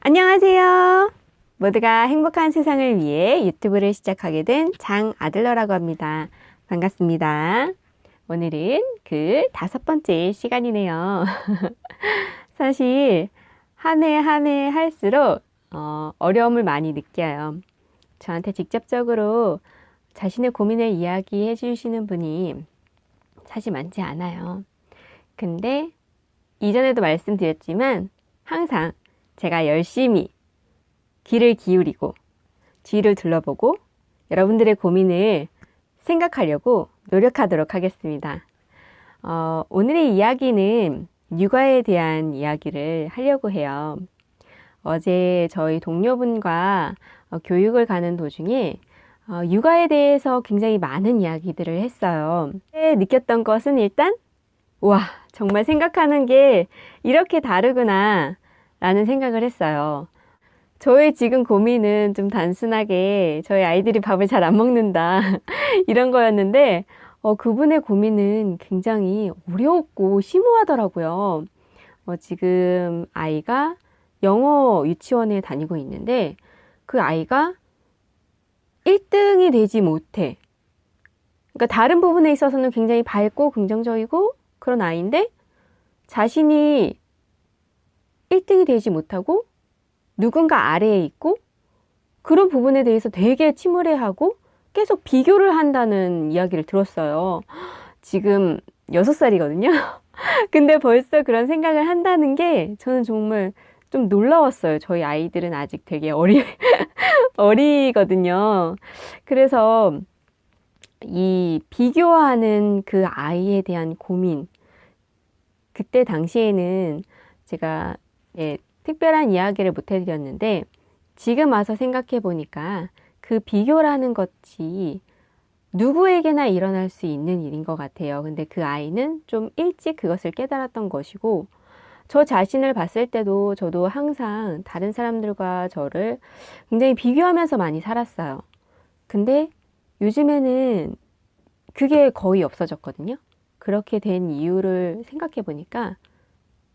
안녕하세요. 모두가 행복한 세상을 위해 유튜브를 시작하게 된 장아들러라고 합니다. 반갑습니다. 오늘은 그 5번째 시간이네요. 사실 한 해 한 해 할수록 어려움을 많이 느껴요. 저한테 직접적으로 자신의 고민을 이야기해 주시는 분이 사실 많지 않아요. 근데 이전에도 말씀드렸지만 항상 제가 열심히 귀를 기울이고 뒤를 둘러보고 여러분들의 고민을 생각하려고 노력하도록 하겠습니다. 오늘의 이야기는 육아에 대한 이야기를 하려고 해요. 어제 저희 동료분과 교육을 가는 도중에 육아에 대해서 굉장히 많은 이야기들을 했어요. 느꼈던 것은 일단 와, 정말 생각하는 게 이렇게 다르구나 라는 생각을 했어요. 저의 지금 고민은 좀 단순하게 저희 아이들이 밥을 잘 안 먹는다 이런 거였는데 그분의 고민은 굉장히 어려웠고 심오하더라고요. 지금 아이가 영어 유치원에 다니고 있는데 그 아이가 1등이 되지 못해. 그러니까 다른 부분에 있어서는 굉장히 밝고 긍정적이고 그런 아이인데 자신이 1등이 되지 못하고 누군가 아래에 있고 그런 부분에 대해서 되게 침울해하고 계속 비교를 한다는 이야기를 들었어요. 지금 6살이거든요. 근데 벌써 그런 생각을 한다는 게 저는 정말 좀 놀라웠어요. 저희 아이들은 아직 되게 어리거든요. 그래서 이 비교하는 그 아이에 대한 고민, 그때 당시에는 제가 특별한 이야기를 못 해드렸는데 지금 와서 생각해 보니까 그 비교라는 것이 누구에게나 일어날 수 있는 일인 것 같아요. 근데 그 아이는 좀 일찍 그것을 깨달았던 것이고 저 자신을 봤을 때도 저도 항상 다른 사람들과 저를 굉장히 비교하면서 많이 살았어요. 근데 요즘에는 그게 거의 없어졌거든요. 그렇게 된 이유를 생각해 보니까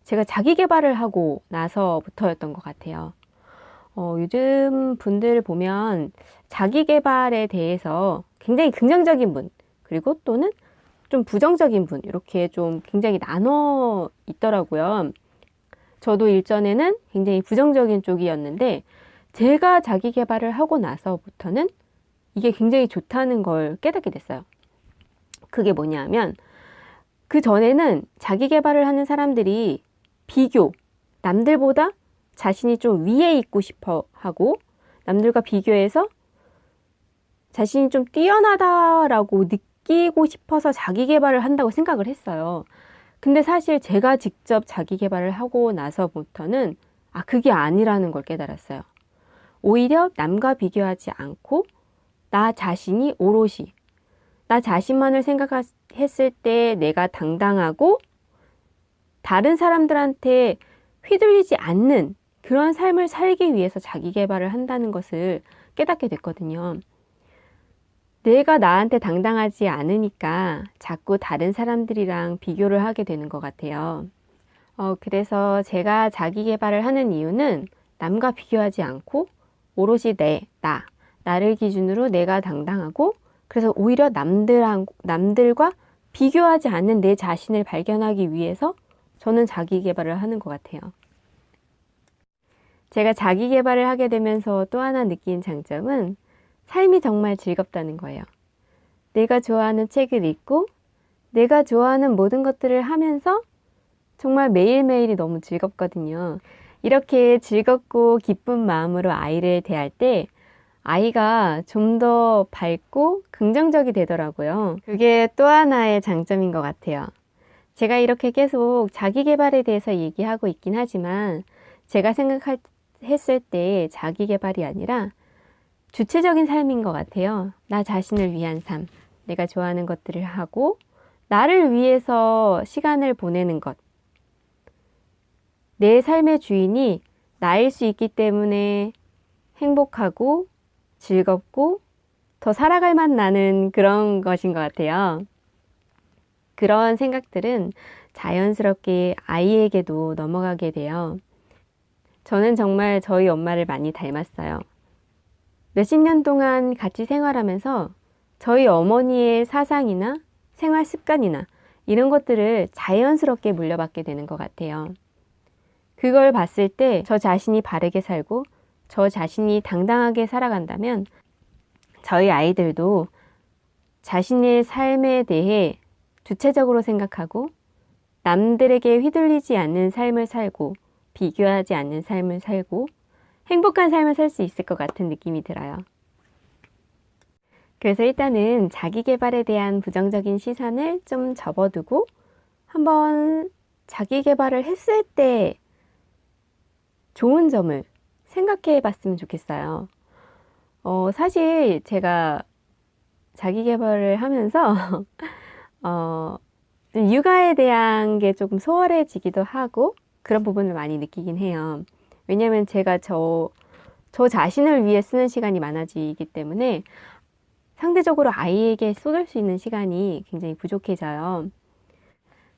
제가 자기 개발을 하고 나서부터였던 것 같아요. 요즘 분들 보면 자기 개발에 대해서 굉장히 긍정적인 분, 그리고 또는 좀 부정적인 분, 이렇게 좀 굉장히 나눠 있더라고요. 저도 일전에는 굉장히 부정적인 쪽이었는데, 제가 자기 개발을 하고 나서부터는 이게 굉장히 좋다는 걸 깨닫게 됐어요. 그게 뭐냐면, 그 전에는 자기 개발을 하는 사람들이 비교, 남들보다 자신이 좀 위에 있고 싶어 하고 남들과 비교해서 자신이 좀 뛰어나다라고 느끼고 싶어서 자기 개발을 한다고 생각을 했어요. 근데 사실 제가 직접 자기 개발을 하고 나서부터는 그게 아니라는 걸 깨달았어요. 오히려 남과 비교하지 않고 나 자신이 오롯이 나 자신만을 생각했을 때 내가 당당하고 다른 사람들한테 휘둘리지 않는 그런 삶을 살기 위해서 자기 개발을 한다는 것을 깨닫게 됐거든요. 내가 나한테 당당하지 않으니까 자꾸 다른 사람들이랑 비교를 하게 되는 것 같아요. 그래서 제가 자기 개발을 하는 이유는 남과 비교하지 않고 오롯이 나를 기준으로 내가 당당하고 그래서 오히려 남들과 비교하지 않는 내 자신을 발견하기 위해서 저는 자기 개발을 하는 것 같아요. 제가 자기 개발을 하게 되면서 또 하나 느낀 장점은 삶이 정말 즐겁다는 거예요. 내가 좋아하는 책을 읽고 내가 좋아하는 모든 것들을 하면서 정말 매일매일이 너무 즐겁거든요. 이렇게 즐겁고 기쁜 마음으로 아이를 대할 때 아이가 좀 더 밝고 긍정적이 되더라고요. 그게 또 하나의 장점인 것 같아요. 제가 이렇게 계속 자기 개발에 대해서 얘기하고 있긴 하지만 제가 생각했을 때 자기 개발이 아니라 주체적인 삶인 것 같아요. 나 자신을 위한 삶, 내가 좋아하는 것들을 하고 나를 위해서 시간을 보내는 것. 내 삶의 주인이 나일 수 있기 때문에 행복하고 즐겁고 더 살아갈 맛 나는 그런 것인 것 같아요. 그런 생각들은 자연스럽게 아이에게도 넘어가게 돼요. 저는 정말 저희 엄마를 많이 닮았어요. 몇십 년 동안 같이 생활하면서 저희 어머니의 사상이나 생활 습관이나 이런 것들을 자연스럽게 물려받게 되는 것 같아요. 그걸 봤을 때 저 자신이 바르게 살고 저 자신이 당당하게 살아간다면 저희 아이들도 자신의 삶에 대해 주체적으로 생각하고 남들에게 휘둘리지 않는 삶을 살고 비교하지 않는 삶을 살고 행복한 삶을 살 수 있을 것 같은 느낌이 들어요. 그래서 일단은 자기 개발에 대한 부정적인 시선을 좀 접어두고 한번 자기 개발을 했을 때 좋은 점을 생각해 봤으면 좋겠어요. 사실 제가 자기 개발을 하면서 좀 육아에 대한 게 조금 소홀해지기도 하고 그런 부분을 많이 느끼긴 해요. 왜냐하면 제가 저 자신을 위해 쓰는 시간이 많아지기 때문에 상대적으로 아이에게 쏟을 수 있는 시간이 굉장히 부족해져요.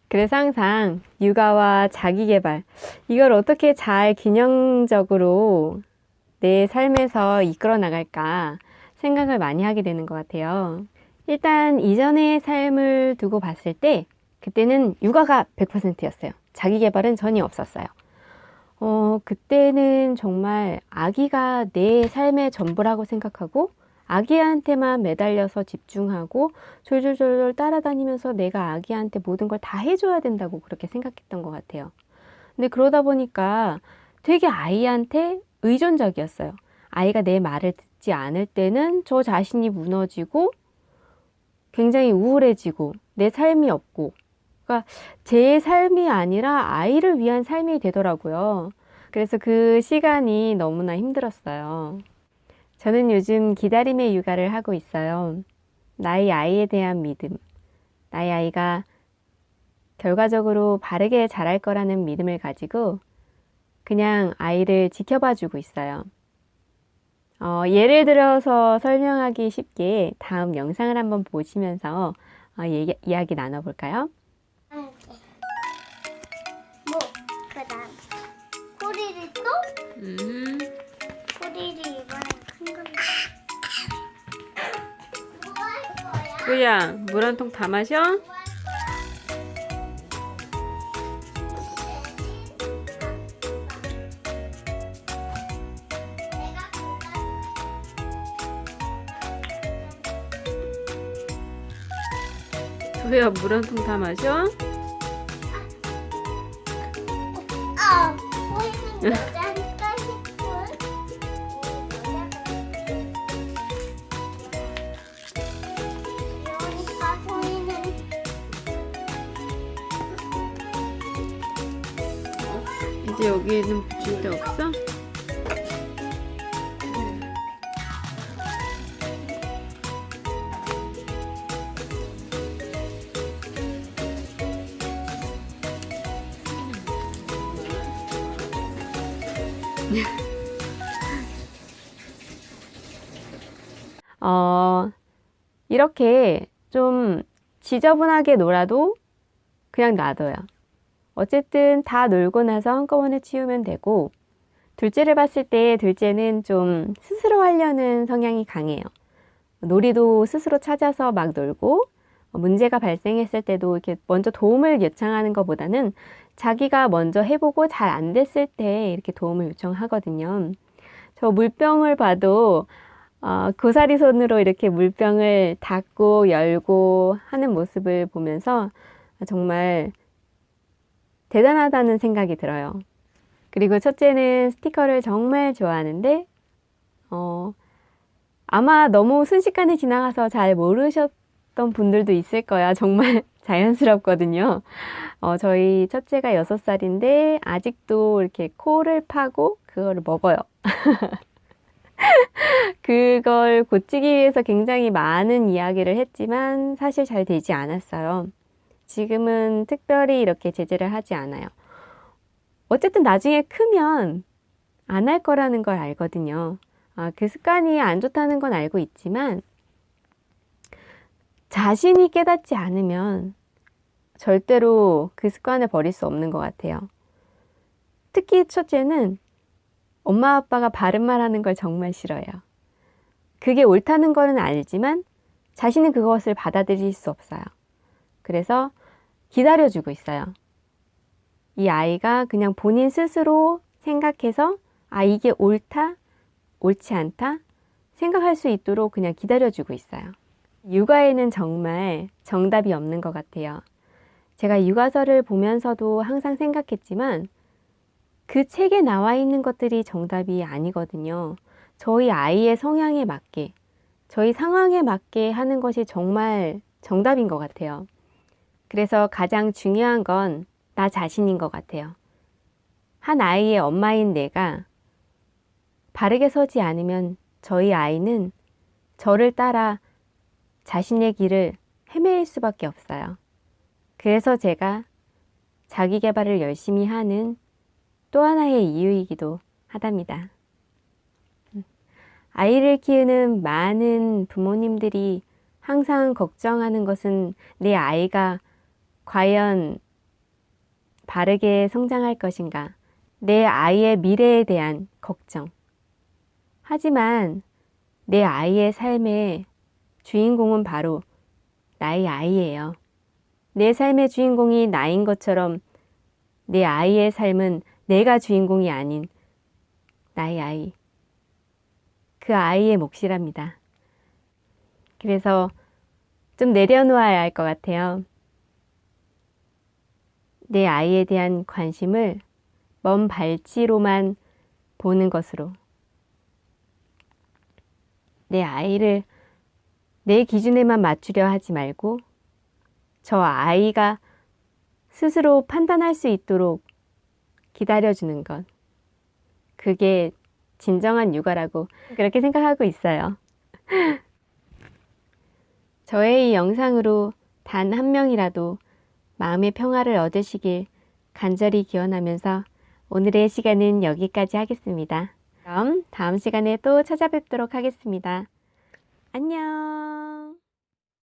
그래서 항상 육아와 자기 개발, 이걸 어떻게 잘 균형적으로 내 삶에서 이끌어 나갈까 생각을 많이 하게 되는 것 같아요. 일단 이전의 삶을 두고 봤을 때 그때는 육아가 100%였어요. 자기 개발은 전혀 없었어요. 그때는 정말 아기가 내 삶의 전부라고 생각하고 아기한테만 매달려서 집중하고 졸졸졸 따라다니면서 내가 아기한테 모든 걸 다 해줘야 된다고 그렇게 생각했던 것 같아요. 근데 그러다 보니까 되게 아이한테 의존적이었어요. 아이가 내 말을 듣지 않을 때는 저 자신이 무너지고 굉장히 우울해지고 내 삶이 없고, 그러니까 제 삶이 아니라 아이를 위한 삶이 되더라고요. 그래서 그 시간이 너무나 힘들었어요. 저는 요즘 기다림의 육아를 하고 있어요. 나의 아이에 대한 믿음, 나의 아이가 결과적으로 바르게 자랄 거라는 믿음을 가지고 그냥 아이를 지켜봐 주고 있어요. 예를 들어서 설명하기 쉽게 다음 영상을 한번 보시면서 이야기 나눠볼까요? 뭐, 그다음 꼬리를 또? 꼬리를 이번엔 큰 걸로. 뭐 할 거야? 소희야, 물 한 통 다 마셔? 뭐 할 거야? 내가 소희야, 물 한 통 다 마셔? 보이는 여자니까 싶은 그러니까 보이는 이제 여기는 붙일 데 없어? 이렇게 좀 지저분하게 놀아도 그냥 놔둬요. 어쨌든 다 놀고 나서 한꺼번에 치우면 되고, 둘째를 봤을 때 둘째는 좀 스스로 하려는 성향이 강해요. 놀이도 스스로 찾아서 막 놀고, 문제가 발생했을 때도 이렇게 먼저 도움을 요청하는 것보다는 자기가 먼저 해보고 잘 안 됐을 때 이렇게 도움을 요청하거든요. 저 물병을 봐도 고사리 손으로 이렇게 물병을 닫고 열고 하는 모습을 보면서 정말 대단하다는 생각이 들어요. 그리고 첫째는 스티커를 정말 좋아하는데 아마 너무 순식간에 지나가서 잘 모르셨던 분들도 있을 거야. 정말 자연스럽거든요. 저희 첫째가 6살인데 아직도 이렇게 코를 파고 그거를 먹어요. 그걸 고치기 위해서 굉장히 많은 이야기를 했지만 사실 잘 되지 않았어요. 지금은 특별히 이렇게 제재를 하지 않아요. 어쨌든 나중에 크면 안 할 거라는 걸 알거든요. 그 습관이 안 좋다는 건 알고 있지만 자신이 깨닫지 않으면 절대로 그 습관을 버릴 수 없는 것 같아요. 특히 첫째는 엄마 아빠가 바른 말 하는 걸 정말 싫어해요. 그게 옳다는 거는 알지만 자신은 그것을 받아들일 수 없어요. 그래서 기다려주고 있어요. 이 아이가 그냥 본인 스스로 생각해서 아, 이게 옳다, 옳지 않다 생각할 수 있도록 그냥 기다려주고 있어요. 육아에는 정말 정답이 없는 것 같아요. 제가 육아서를 보면서도 항상 생각했지만 그 책에 나와 있는 것들이 정답이 아니거든요. 저희 아이의 성향에 맞게, 저희 상황에 맞게 하는 것이 정말 정답인 것 같아요. 그래서 가장 중요한 건 나 자신인 것 같아요. 한 아이의 엄마인 내가 바르게 서지 않으면 저희 아이는 저를 따라 자신의 길을 헤매일 수밖에 없어요. 그래서 제가 자기 개발을 열심히 하는 또 하나의 이유이기도 하답니다. 아이를 키우는 많은 부모님들이 항상 걱정하는 것은 내 아이가 과연 바르게 성장할 것인가, 내 아이의 미래에 대한 걱정. 하지만 내 아이의 삶의 주인공은 바로 나의 아이예요. 내 삶의 주인공이 나인 것처럼 내 아이의 삶은 내가 주인공이 아닌 나의 아이, 그 아이의 몫이랍니다. 그래서 좀 내려놓아야 할 것 같아요. 내 아이에 대한 관심을 먼 발치로만 보는 것으로 내 아이를 내 기준에만 맞추려 하지 말고 저 아이가 스스로 판단할 수 있도록 기다려주는 것. 그게 진정한 육아라고 그렇게 생각하고 있어요. 저의 이 영상으로 단 한 명이라도 마음의 평화를 얻으시길 간절히 기원하면서 오늘의 시간은 여기까지 하겠습니다. 그럼 다음 시간에 또 찾아뵙도록 하겠습니다. 안녕.